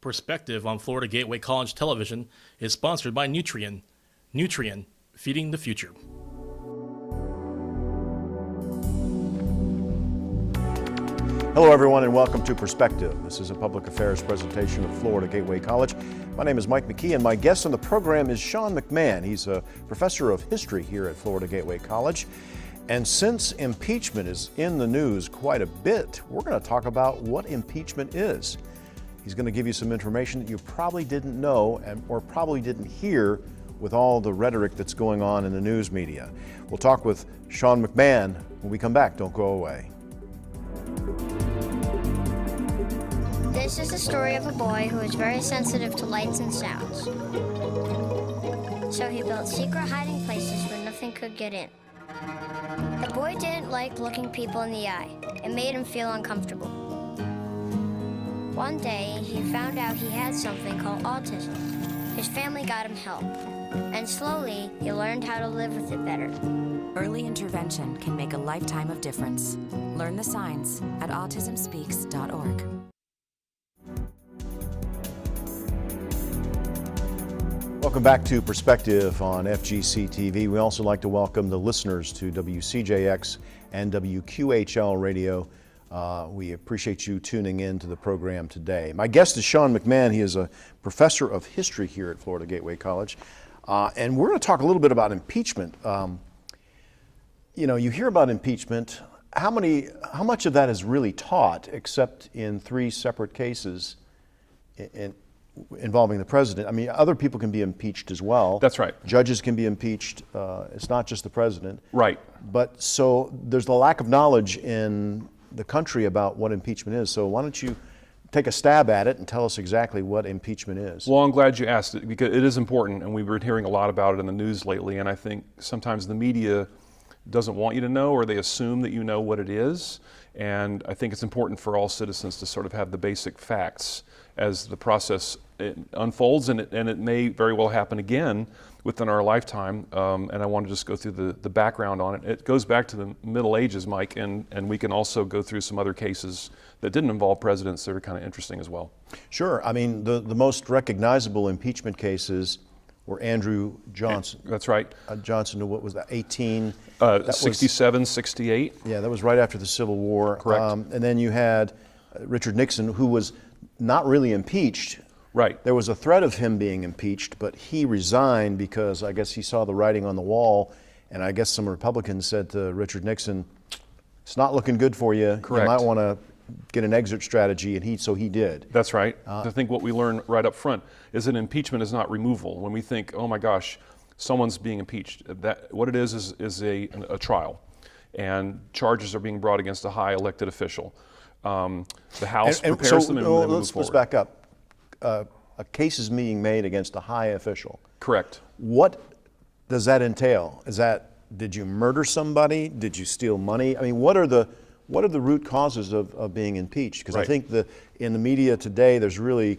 Perspective on Florida Gateway College Television is sponsored by Nutrien. Nutrien, feeding the future. Hello, everyone, and welcome to Perspective. This is a public affairs presentation of Florida Gateway College. My name is Mike McKee, and my guest on the program is Sean McMahon. He's a professor of history here at Florida Gateway College. And since impeachment is in the news quite a bit, we're going to talk about what impeachment is. He's going to give you some information that you probably didn't know or probably didn't hear with all the rhetoric that's going on in the news media. We'll talk with Sean McMahon when we come back. Don't go away. This is the story of a boy who was very sensitive to lights and sounds. So he built secret hiding places where nothing could get in. The boy didn't like looking people in the eye. It made him feel uncomfortable. One day, he found out he had something called autism. His family got him help. And slowly, he learned how to live with it better. Early intervention can make a lifetime of difference. Learn the signs at autismspeaks.org. Welcome back to Perspective on FGC TV. We also like to welcome the listeners to WCJX and WQHL Radio. We appreciate you tuning in to the program today. My guest is Sean McMahon. He is a professor of history here at Florida Gateway College. And we're going to talk a little bit about impeachment. You hear about impeachment. How much of that is really taught, except in 3 separate cases involving the president? I mean, other people can be impeached as well. That's right. Judges can be impeached. It's not just the president. Right. But so there's the lack of knowledge in the country about what impeachment is. So why don't you take a stab at it and tell us exactly what impeachment is? Well, I'm glad you asked it because it is important, and we've been hearing a lot about it in the news lately, and I think sometimes the media doesn't want you to know, or they assume that you know what it is. And I think it's important for all citizens to sort of have the basic facts as the process unfolds, and it may very well happen again within our lifetime. And I want to just go through the background on it. It goes back to the Middle Ages, Mike, and we can also go through some other cases that didn't involve presidents that are kind of interesting as well. Sure. I mean, the most recognizable impeachment cases were Andrew Johnson. That's right. Johnson, what was that, 67, 68. Yeah, that was right after the Civil War. Correct. And then you had Richard Nixon, who was not really impeached. Right. There was a threat of him being impeached, but he resigned because I guess he saw the writing on the wall, and I guess some Republicans said to Richard Nixon, it's not looking good for you. Correct. You might want to get an exit strategy, and so he did. That's right. I think what we learn right up front is that impeachment is not removal. When we think, oh my gosh, someone's being impeached, what it is a trial, and charges are being brought against a high elected official. The House prepares them and then move let's forward. back up. A case is being made against a high official. Correct. What does that entail? Did you murder somebody? Did you steal money? I mean, what are the root causes of being impeached? Because Right. I think in the media today, there's really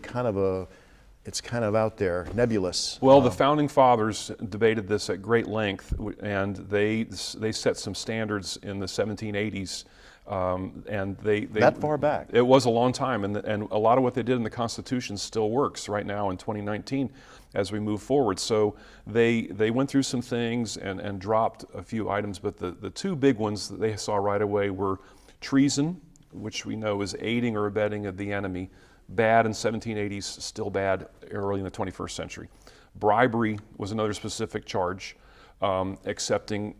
it's kind of out there, nebulous. Well, the founding fathers debated this at great length, and they set some standards in the 1780s. And they that far back. It was a long time, and a lot of what they did in the Constitution still works right now in 2019 as we move forward. So they went through some things and dropped a few items, but the 2 big ones that they saw right away were treason, which we know is aiding or abetting of the enemy, bad in 1780s, still bad early in the 21st century. Bribery was another specific charge, accepting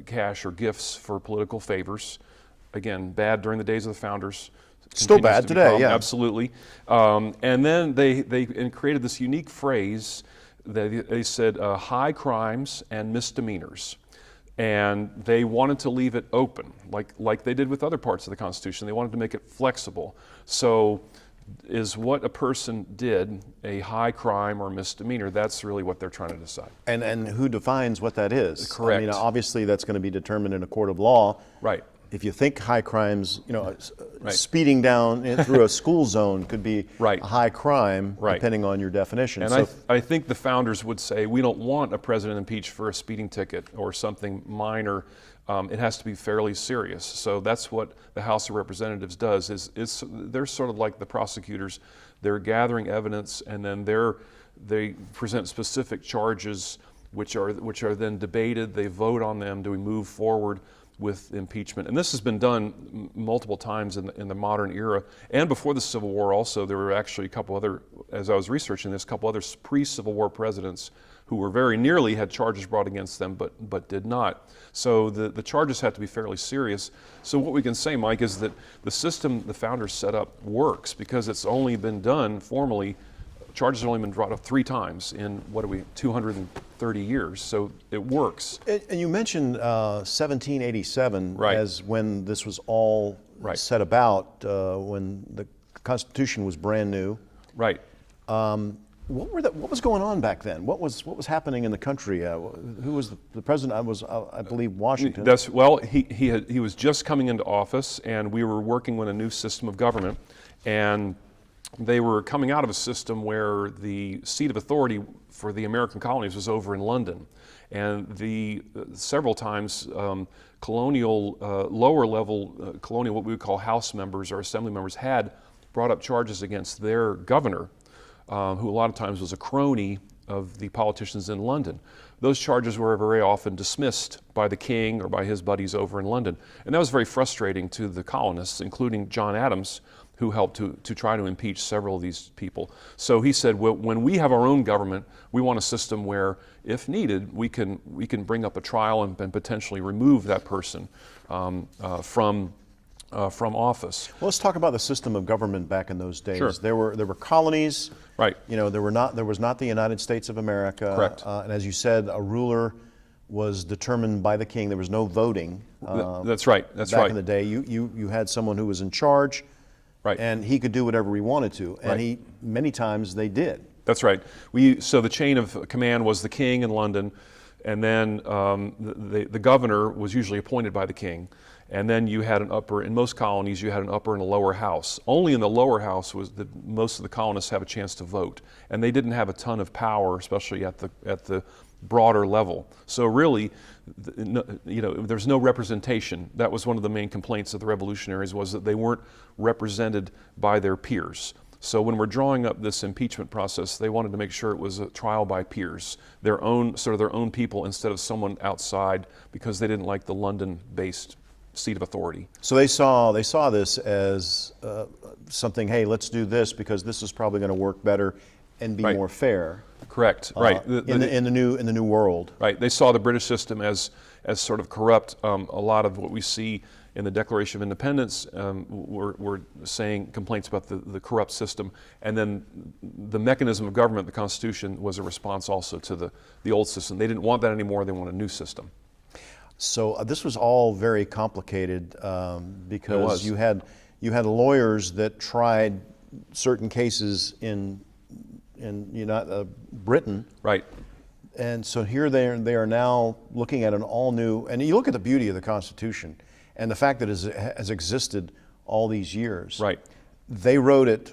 cash or gifts for political favors. Again, bad during the days of the founders. Still bad today, yeah. Absolutely. And then they created this unique phrase that they said high crimes and misdemeanors. And they wanted to leave it open, like they did with other parts of the Constitution. They wanted to make it flexible. So is what a person did a high crime or misdemeanor? That's really what they're trying to decide. And who defines what that is? Correct. I mean, obviously that's going to be determined in a court of law. Right. If you think high crimes, Right. speeding down through a school zone could be Right. a high crime, Right. depending on your definition. And I think the founders would say we don't want a president impeached for a speeding ticket or something minor. It has to be fairly serious. So that's what the House of Representatives does. Is they're sort of like the prosecutors. they're gathering evidence, and then they present specific charges, which are then debated. They vote on them. Do we move forward with impeachment? And this has been done multiple times in the modern era. And before the Civil War also, there were actually a couple other, as I was researching this, a couple other pre-Civil War presidents who were very nearly had charges brought against them, but did not. So the charges have to be fairly serious. So what we can say, Mike, is that the system the founders set up works because it's only been done formally. Charges have only been brought up 3 times in, 230 years, so it works. And you mentioned 1787 Right. as when this was all Right. set about, when the Constitution was brand new. Right. What was going on back then? What was happening in the country? Who was the president? I believe Washington. He was just coming into office, and we were working with a new system of government, and they were coming out of a system where the seat of authority for the American colonies was over in London, and several times colonial lower level colonial, what we would call House members or Assembly members, had brought up charges against their governor, who a lot of times was a crony of the politicians in London. Those charges were very often dismissed by the king or by his buddies over in London. And that was very frustrating to the colonists, including John Adams, who helped to try to impeach several of these people. So he said, well, when we have our own government, we want a system where, if needed, we can bring up a trial and potentially remove that person from office. Well, let's talk about the system of government back in those days. Sure. There were colonies. Right. There was not the United States of America. Correct. And as you said, a ruler was determined by the king. There was no voting. That's right. That's back right. in the day, you had someone who was in charge. Right. And he could do whatever he wanted to. And Right. many times they did. That's right. So the chain of command was the king in London, and then the governor was usually appointed by the king. And then you had in most colonies, you had an upper and a lower house. Only in the lower house was that most of the colonists have a chance to vote. And they didn't have a ton of power, especially at the broader level. So really, there's no representation. That was one of the main complaints of the revolutionaries, was that they weren't represented by their peers. So when we're drawing up this impeachment process, they wanted to make sure it was a trial by peers, their own people, instead of someone outside, because they didn't like the London-based seat of authority. So they saw this as something. Hey, let's do this because this is probably going to work better and be Right. more fair. Correct. Right. In the new world. Right. They saw the British system as sort of corrupt. A lot of what we see in the Declaration of Independence were saying complaints about the corrupt system, and then the mechanism of government, the Constitution, was a response also to the old system. They didn't want that anymore. They want a new system. So this was all very complicated because you had lawyers that tried certain cases in Britain. Right. And so here they are now looking at an all new, and you look at the beauty of the Constitution and the fact that it has existed all these years. Right. They wrote it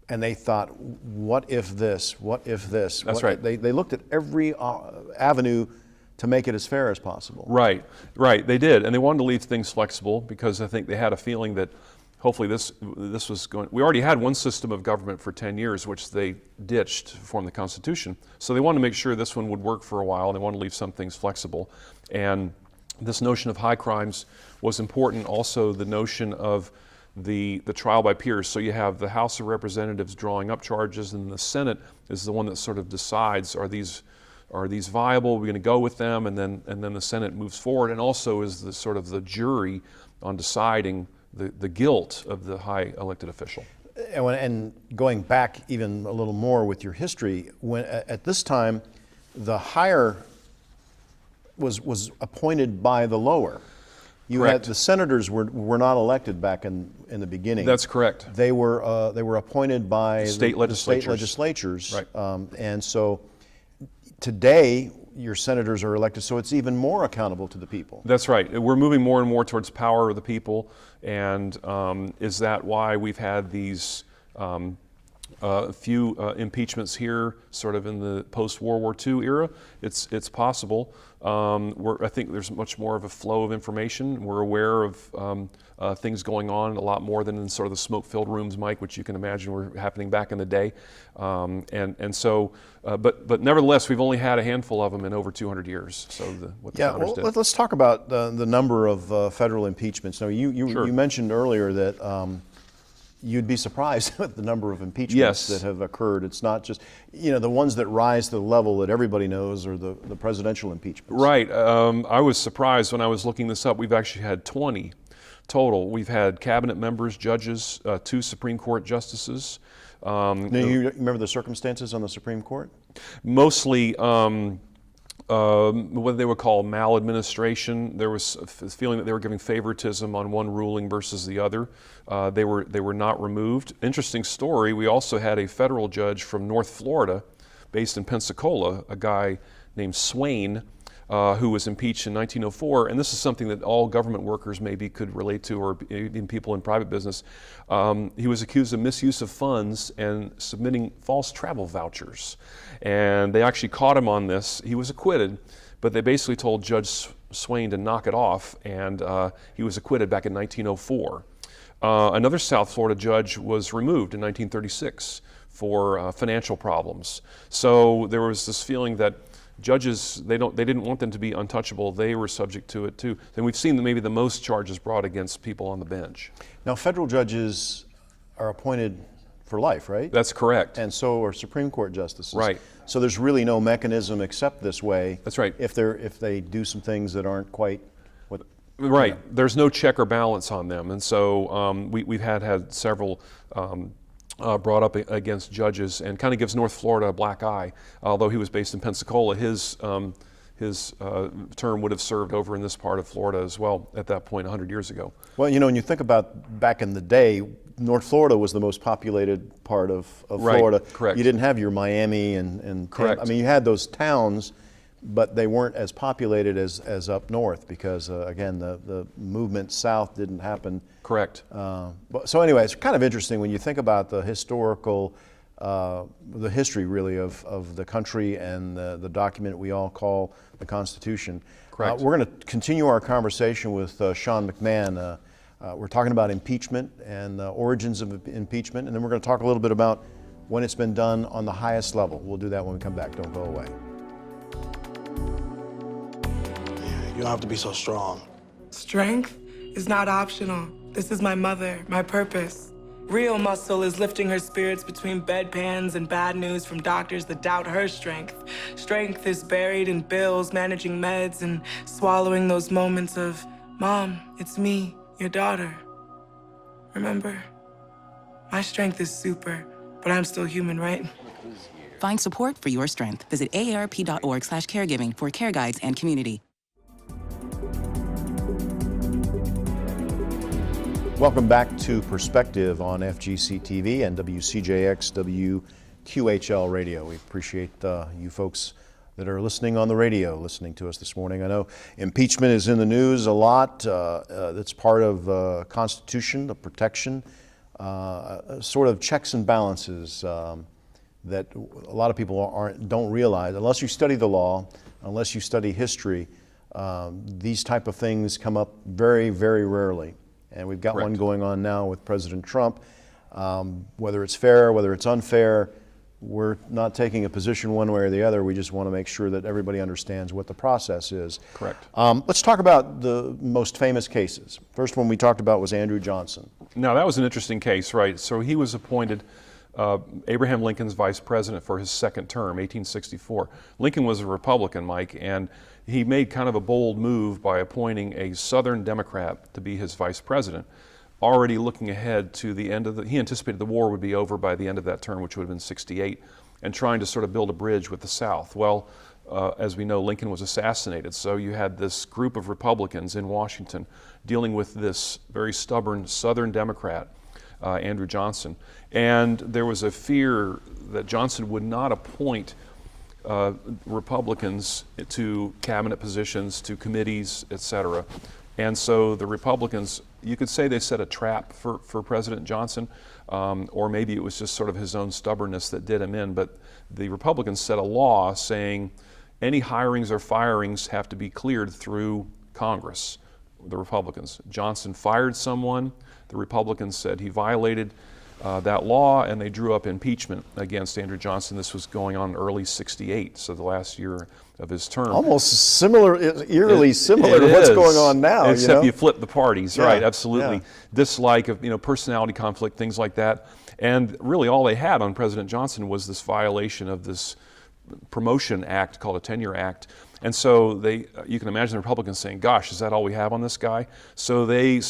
and they thought, what if this? What if this? That's right. They looked at every avenue to make it as fair as possible. Right. They did, and they wanted to leave things flexible because I think they had a feeling that hopefully this was going. We already had one system of government for 10 years, which they ditched to form the Constitution. So they wanted to make sure this one would work for a while. They wanted to leave some things flexible, and this notion of high crimes was important. Also, the notion of the trial by peers. So you have the House of Representatives drawing up charges, and the Senate is the one that sort of decides, are these viable? We're going to go with them, and then the Senate moves forward, and also is the sort of the jury on deciding the guilt of the high elected official. And going back even a little more with your history, when at this time, the higher was appointed by the lower. You Correct. had the senators were not elected back in the beginning. That's correct. They were appointed by State legislatures. State legislatures. Right. And so today your senators are elected, so it's even more accountable to the people. That's right. We're moving more and more towards power of the people, and is that why we've had these A few impeachments here, sort of in the post-World War II era. It's possible. I think there's much more of a flow of information. We're aware of things going on a lot more than in sort of the smoke-filled rooms, Mike, which you can imagine were happening back in the day. But nevertheless, we've only had a handful of them in over 200 years. So what the founders did. Let's talk about the number of federal impeachments. Now, you mentioned earlier that you'd be surprised at the number of impeachments that have occurred. It's not just, the ones that rise to the level that everybody knows are the presidential impeachments. Right. I was surprised when I was looking this up. We've actually had 20 total. We've had cabinet members, judges, 2 Supreme Court justices. Now, you remember the circumstances on the Supreme Court? Mostly what they would call maladministration. There was a feeling that they were giving favoritism on one ruling versus the other. They were not removed. Interesting story, we also had a federal judge from North Florida, based in Pensacola, a guy named Swain, who was impeached in 1904, and this is something that all government workers maybe could relate to, or even people in private business. He was accused of misuse of funds and submitting false travel vouchers. And they actually caught him on this. He was acquitted, but they basically told Judge Swain to knock it off, and he was acquitted back in 1904. Another South Florida judge was removed in 1936 for financial problems. So there was this feeling that judges, they didn't want them to be untouchable. They were subject to it too. Then we've seen maybe the most charges brought against people on the bench. Now, federal judges are appointed for life, right? That's correct. And so are Supreme Court justices. Right. So there's really no mechanism except this way. That's right. If they do some things that aren't quite what. Right. There's no check or balance on them, and so we've had several. Brought up against judges, and kind of gives North Florida a black eye. Although he was based in Pensacola, his term would have served over in this part of Florida as well at that point 100 years ago. Well, when you think about back in the day, North Florida was the most populated part of Florida. Correct. You didn't have your Miami and correct. I mean, you had those towns, but they weren't as populated as up north because, again, the movement south didn't happen. Correct. So anyway, it's kind of interesting when you think about the historical, the history really of the country and the document we all call the Constitution. Correct. We're going to continue our conversation with Sean McMahon. We're talking about impeachment and the origins of impeachment, and then we're going to talk a little bit about when it's been done on the highest level. We'll do that when we come back. Don't go away. You don't have to be so strong. Strength is not optional. This is my mother, my purpose. Real muscle is lifting her spirits between bedpans and bad news from doctors that doubt her strength. Strength is buried in bills, managing meds, and swallowing those moments of, Mom, it's me, your daughter. Remember? My strength is super, but I'm still human, right? Find support for your strength. Visit aarp.org/caregiving for care guides and community. Welcome back to Perspective on FGC TV and WCJX WQHL Radio. We appreciate you folks that are listening on the radio, listening to us this morning. I know impeachment is in the news a lot. It's part of Constitution, the protection, sort of checks and balances that a lot of people don't realize. Unless you study the law, unless you study history, these type of things come up very, very rarely. And we've got Correct. one going on now with President Trump. Whether it's fair, whether it's unfair, we're not taking a position one way or the other. We just want to make sure that everybody understands what the process is. Correct. Let's talk about the most famous cases. First one we talked about was Andrew Johnson. Now, that was an interesting case, right? So he was appointed Abraham Lincoln's vice president for his second term, 1864. Lincoln was a Republican, Mike, and he made kind of a bold move by appointing a Southern Democrat to be his vice president, already looking ahead to the end of he anticipated the war would be over by the end of that term, which would have been 68, and trying to sort of build a bridge with the South. Well, as we know, Lincoln was assassinated, so you had this group of Republicans in Washington dealing with this very stubborn Southern Democrat, Andrew Johnson. And there was a fear that Johnson would not appoint Republicans to cabinet positions, to committees, etc., And so the Republicans, you could say they set a trap for President Johnson, or maybe it was just sort of his own stubbornness that did him in. But the Republicans set a law saying any hirings or firings have to be cleared through Congress, the Republicans. Johnson fired someone. The Republicans said he violated that law, and they drew up impeachment against Andrew Johnson. This was going on in early '68, so the last year of his term. Almost similar, eerily similar to what's going on now. Except you flip the parties, right? Yeah, Absolutely. yeah. Dislike of personality conflict, things like that. And really, all they had on President Johnson was this violation of this promotion act called a Tenure Act. And so you can imagine the Republicans saying, gosh, is that all we have on this guy? So they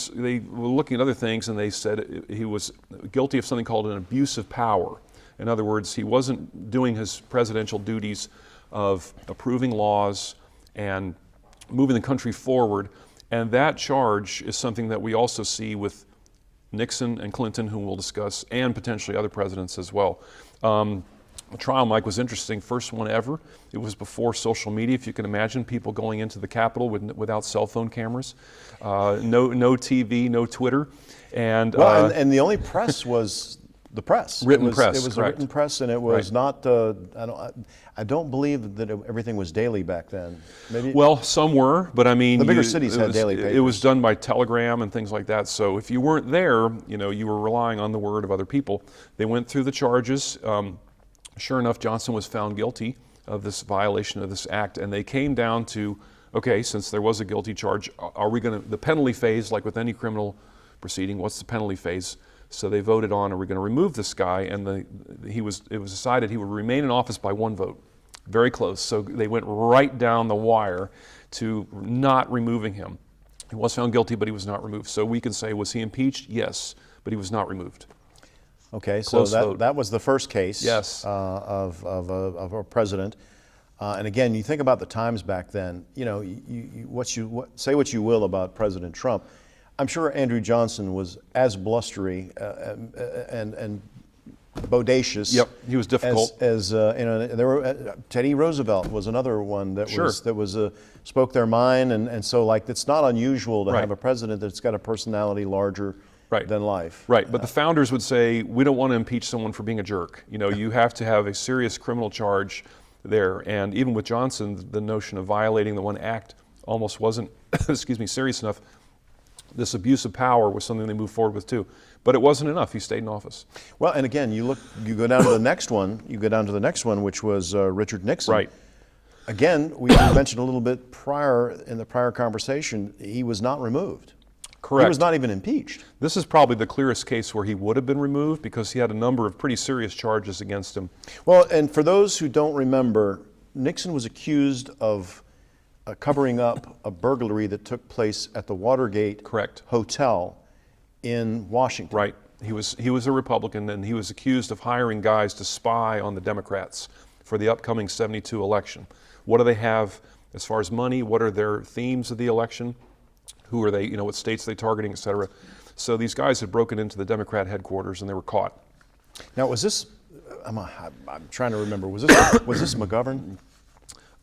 were looking at other things, and they said he was guilty of something called an abuse of power. In other words, he wasn't doing his presidential duties of approving laws and moving the country forward. And that charge is something that we also see with Nixon and Clinton, whom we'll discuss, and potentially other presidents as well. The trial, Mike, was interesting. First one ever. It was before social media, if you can imagine, people going into the Capitol without cell phone cameras, no TV, no Twitter. And the only press was the press. Written press, It was correct. a written press, and it was not. I don't believe that everything was daily back then. Maybe. Well, some were, but I mean, the bigger cities had daily papers. It was done by telegram and things like that. So if you weren't there, you were relying on the word of other people. They went through the charges. Sure enough, Johnson was found guilty of this violation of this act, and they came down to, okay, since there was a guilty charge, are we going to, the penalty phase, like with any criminal proceeding, what's the penalty phase? So they voted on, are we going to remove this guy? And it was decided he would remain in office by one vote. Very close. So they went right down the wire to not removing him. He was found guilty, but he was not removed. So we can say, was he impeached? Yes, but he was not removed. Okay, so that was the first case. Yes. Of a president. And again, you think about the times back then. Say what you will about President Trump. I'm sure Andrew Johnson was as blustery and bodacious. Yep, he was difficult. There were Teddy Roosevelt was another one that Sure. spoke their mind, and so it's not unusual to Right. have a president that's got a personality larger Right. than life. Right, but the founders would say, we don't want to impeach someone for being a jerk. You have to have a serious criminal charge there. And even with Johnson, the notion of violating the one act almost wasn't, serious enough. This abuse of power was something they moved forward with too. But it wasn't enough. He stayed in office. Well, and again, you go down to the next one. You go down to the next one, which was Richard Nixon. Right. Again, we mentioned a little bit in the prior conversation, he was not removed. Correct. He was not even impeached. This is probably the clearest case where he would have been removed because he had a number of pretty serious charges against him. Well, and for those who don't remember, Nixon was accused of covering up a burglary that took place at the Watergate Correct. Hotel in Washington. Right. He was a Republican, and he was accused of hiring guys to spy on the Democrats for the upcoming '72 election. What do they have as far as money? What are their themes of the election? Who are they, what states are they targeting, et cetera. So these guys had broken into the Democrat headquarters and they were caught. Now, was this, I'm trying to remember, was this McGovern?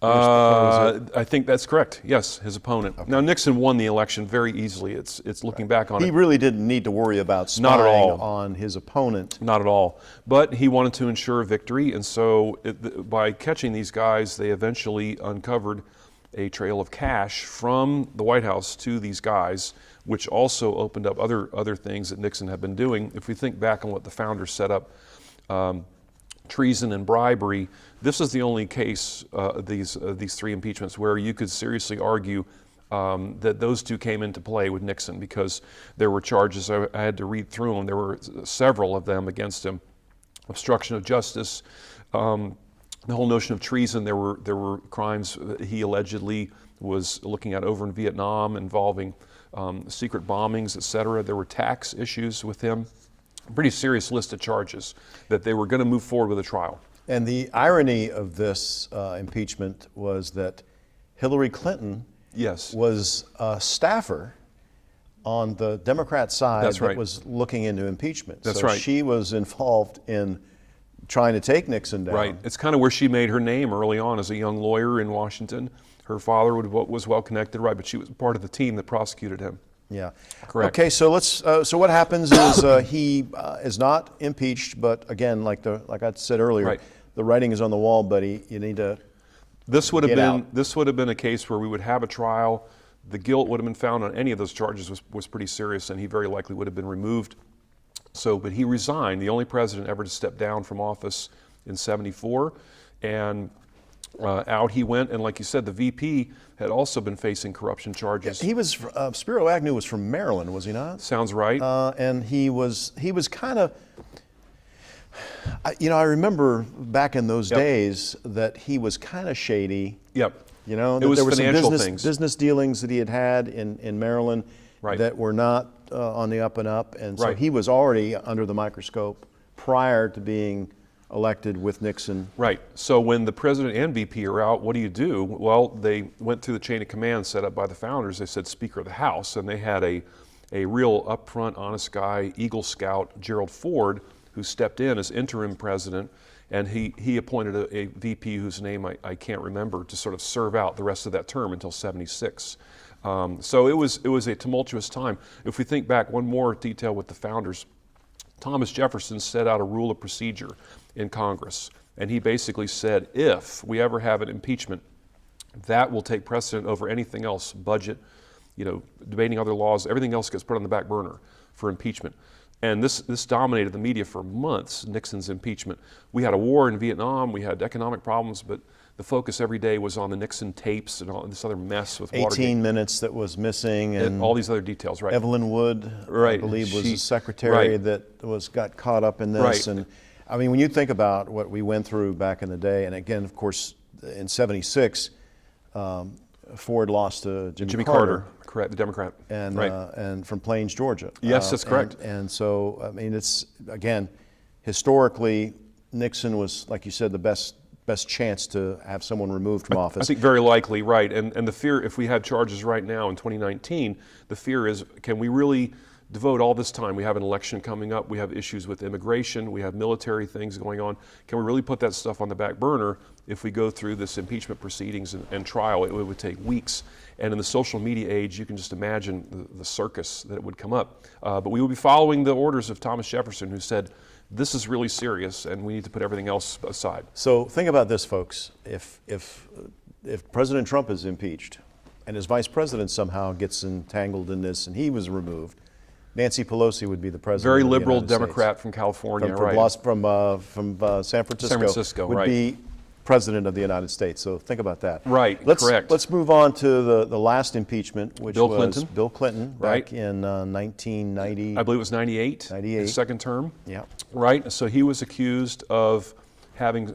I think that's correct. Yes, his opponent. Okay. Now Nixon won the election very easily. It's looking back on it. He really didn't need to worry about spying Not at all. on his opponent. Not at all. But he wanted to ensure victory, and so by catching these guys, they eventually uncovered a trail of cash from the White House to these guys, which also opened up other things that Nixon had been doing. If we think back on what the founders set up, treason and bribery, this is the only case, these three impeachments, where you could seriously argue that those two came into play with Nixon, because there were charges, I had to read through them, there were several of them against him. Obstruction of justice, the whole notion of treason. There were crimes that he allegedly was looking at over in Vietnam involving secret bombings, et cetera. There were tax issues with him. A pretty serious list of charges that they were going to move forward with a trial. And the irony of this impeachment was that Hillary Clinton Yes. was a staffer on the Democrat side That's right. that was looking into impeachment. That's so right. she was involved in trying to take Nixon down. Right. It's kind of where she made her name early on as a young lawyer in Washington. Her father was well connected, right? But she was part of the team that prosecuted him. Yeah. Correct. Okay, so let's. So what happens is he is not impeached, but again, like I said earlier, Right. the writing is on the wall, buddy. You need to. This would have Get been out. this would have been a case where we would have a trial. The guilt would have been found on any of those charges was pretty serious, and he very likely would have been removed. So, but he resigned, the only president ever to step down from office in '74, and out he went. And like you said, the VP had also been facing corruption charges. He was Spiro Agnew was from Maryland, was he not? Sounds right. And he was kind of. I remember back in those Yep. days that he was kind of shady. Yep. You know, It was there were financial some things. business dealings that he had in Maryland Right. that were not on the up and up, and so Right. he was already under the microscope prior to being elected with Nixon. Right. So when the president and VP are out, what do you do? Well, they went through the chain of command set up by the founders. They said Speaker of the House, and they had a real upfront, honest guy, Eagle Scout, Gerald Ford, who stepped in as interim president, and he appointed a VP whose name I can't remember to sort of serve out the rest of that term until '76. So it was a tumultuous time. If we think back, one more detail with the founders, Thomas Jefferson set out a rule of procedure in Congress, and he basically said, if we ever have an impeachment, that will take precedent over anything else, budget, debating other laws, everything else gets put on the back burner for impeachment. And this dominated the media for months, Nixon's impeachment. We had a war in Vietnam, we had economic problems, but the focus every day was on the Nixon tapes and all this other mess with 18 Watergate. minutes that was missing, and all these other details, right? Evelyn Wood, I Right. believe, was She- a secretary right. that got caught up in this. Right. And I mean, when you think about what we went through back in the day, and again, of course, in '76, Ford lost to Jimmy Carter, correct, the Democrat. and right. and from Plains, Georgia. Yes, that's correct. And so, I mean, it's again, historically, Nixon was, like you said, the best chance to have someone removed from office. I think very likely, right. And the fear, if we had charges right now in 2019, the fear is, can we really devote all this time? We have an election coming up, we have issues with immigration, we have military things going on. Can we really put that stuff on the back burner if we go through this impeachment proceedings and trial? It would take weeks. And in the social media age, you can just imagine the circus that would come up. But we will be following the orders of Thomas Jefferson, who said, this is really serious and we need to put everything else aside. So think about this, folks. If President Trump is impeached and his vice president somehow gets entangled in this and he was removed, Nancy Pelosi would be the president. Very of the liberal United Democrat States. from California, from, right? From San Francisco. San Francisco, would right. be president of the United States. So think about that. Right, Let's, correct. Let's move on to the last impeachment, which Bill was Clinton. Bill Clinton Right. back in 1990. I believe it was 98. 98. His second term. Yeah. Right. So he was accused of having,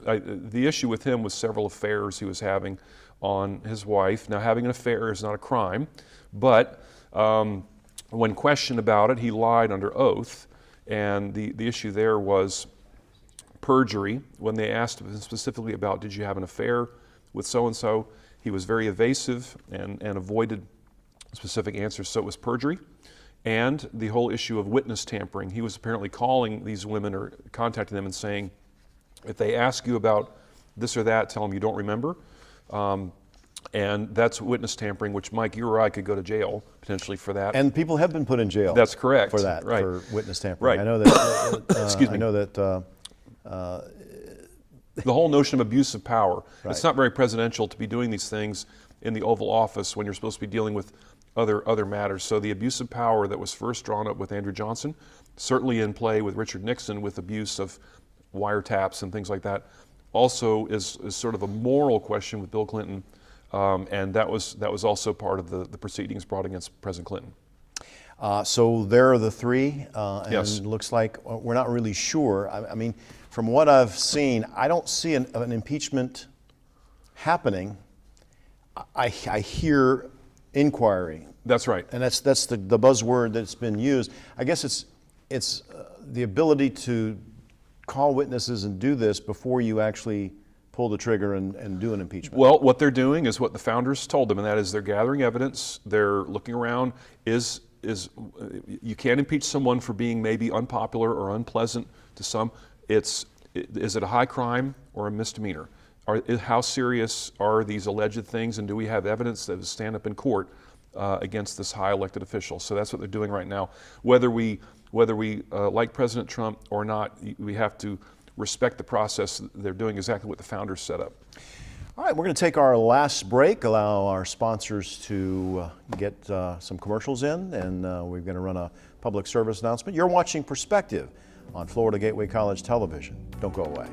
the issue with him was several affairs he was having on his wife. Now, having an affair is not a crime, but when questioned about it, he lied under oath. And the issue there was perjury. When they asked him specifically about, did you have an affair with so-and-so, he was very evasive and avoided specific answers. So it was perjury. And the whole issue of witness tampering. He was apparently calling these women or contacting them and saying, if they ask you about this or that, tell them you don't remember. And that's witness tampering, which Mike, you or I could go to jail potentially for that. And people have been put in jail. That's correct. For that, right. for witness tampering. Right. I know that. Excuse me. I know that. The whole notion of abuse of power. Right. It's not very presidential to be doing these things in the Oval Office when you're supposed to be dealing with other matters. So the abuse of power that was first drawn up with Andrew Johnson, certainly in play with Richard Nixon with abuse of wiretaps and things like that, also is sort of a moral question with Bill Clinton, and that was also part of the proceedings brought against President Clinton. So there are the three, and Yes. it looks like we're not really sure. I mean, from what I've seen, I don't see an impeachment happening. I hear inquiry. That's right. And that's the buzzword that's been used. I guess it's the ability to call witnesses and do this before you actually pull the trigger and do an impeachment. Well, what they're doing is what the founders told them, and that is they're gathering evidence. They're looking around. Is you can't impeach someone for being maybe unpopular or unpleasant to some. It's Is it a high crime or a misdemeanor? How serious are these alleged things, and do we have evidence that would stand up in court against this high elected official? So that's what they're doing right now. Whether we like President Trump or not, we have to respect the process. They're doing exactly what the founders set up. All right, we're going to take our last break, allow our sponsors to get some commercials in, and we're going to run a public service announcement. You're watching Perspective on Florida Gateway College Television. Don't go away.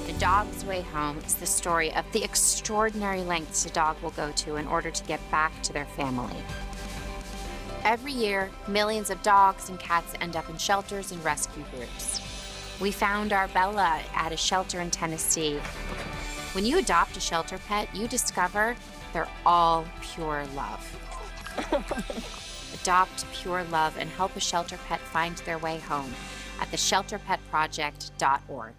The Dog's Way Home is the story of the extraordinary lengths a dog will go to in order to get back to their family. Every year, millions of dogs and cats end up in shelters and rescue groups. We found our Bella at a shelter in Tennessee. When you adopt a shelter pet, you discover they're all pure love. Adopt pure love and help a shelter pet find their way home at theshelterpetproject.org.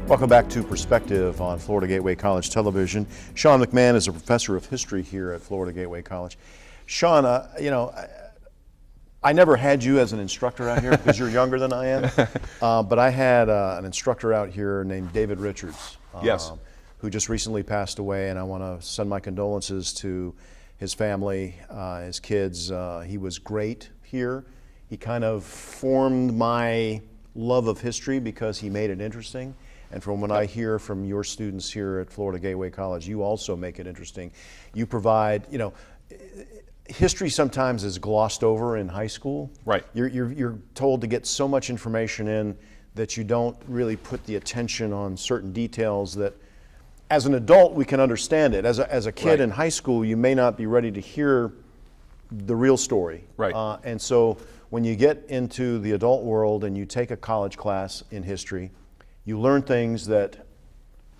Welcome back to Perspective on Florida Gateway College Television. Sean McMahon is a professor of history here at Florida Gateway College. Sean, I never had you as an instructor out here because you're younger than I am, but I had an instructor out here named David Richards, Yes. who just recently passed away, and I want to send my condolences to his family, his kids. He was great here. He kind of formed my love of history because he made it interesting. And from what I hear from your students here at Florida Gateway College, you also make it interesting. You provide, history sometimes is glossed over in high school. Right. You're told to get so much information in that you don't really put the attention on certain details that, as an adult, we can understand it. As a kid Right. in high school, you may not be ready to hear the real story. Right. And so when you get into the adult world and you take a college class in history, you learn things that,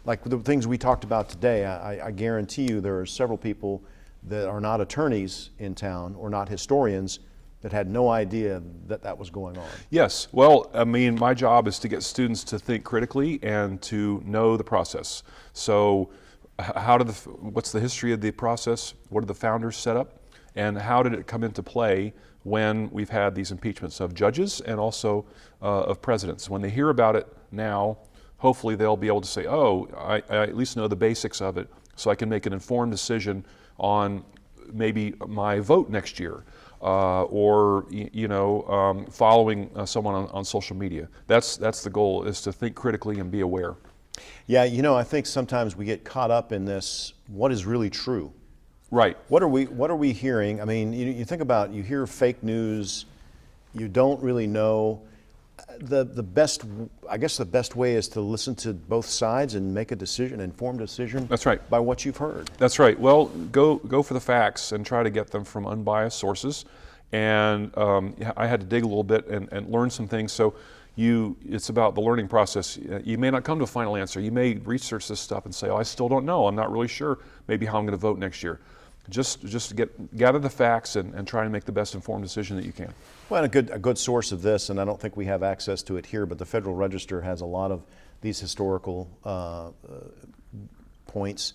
like the things we talked about today. I guarantee you there are several people that are not attorneys in town or not historians that had no idea that that was going on. Yes. Well, I mean, my job is to get students to think critically and to know the process. So what's the history of the process? What did the founders set up? And how did it come into play when we've had these impeachments of judges and also of presidents? When they hear about it now, hopefully they'll be able to say, oh, I at least know the basics of it, so I can make an informed decision on maybe my vote next year, or following someone on social media. That's the goal, is to think critically and be aware. Yeah, I think sometimes we get caught up in this, what is really true? Right. What are we hearing? I mean, you think about, you hear fake news, you don't really know. The best way is to listen to both sides and make a decision, an informed decision. That's right. By what you've heard. That's right. Well, go for the facts and try to get them from unbiased sources. And I had to dig a little bit and learn some things. So it's about the learning process. You may not come to a final answer. You may research this stuff and say, oh, I still don't know. I'm not really sure maybe how I'm going to vote next year. Just gather the facts and try to make the best informed decision that you can. Well, a good source of this, and I don't think we have access to it here, but the Federal Register has a lot of these historical points.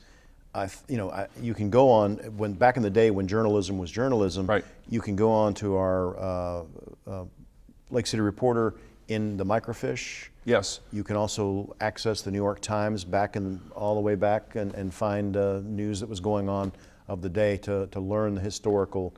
You can go on, when back in the day when journalism was journalism, right. You can go on to our Lake City Reporter in the microfiche. Yes. You can also access the New York Times all the way back and find news that was going on of the day to learn the historical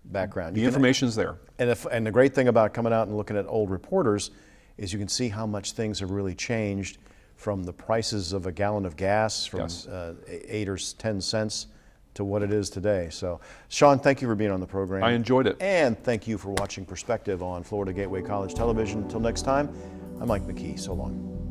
background. The information's there. And the great thing about coming out and looking at old reporters is you can see how much things have really changed, from the prices of a gallon of gas from Yes. 8 or 10 cents to what it is today. So, Sean, thank you for being on the program. I enjoyed it. And thank you for watching Perspective on Florida Gateway College Television. Until next time, I'm Mike McKee. So long.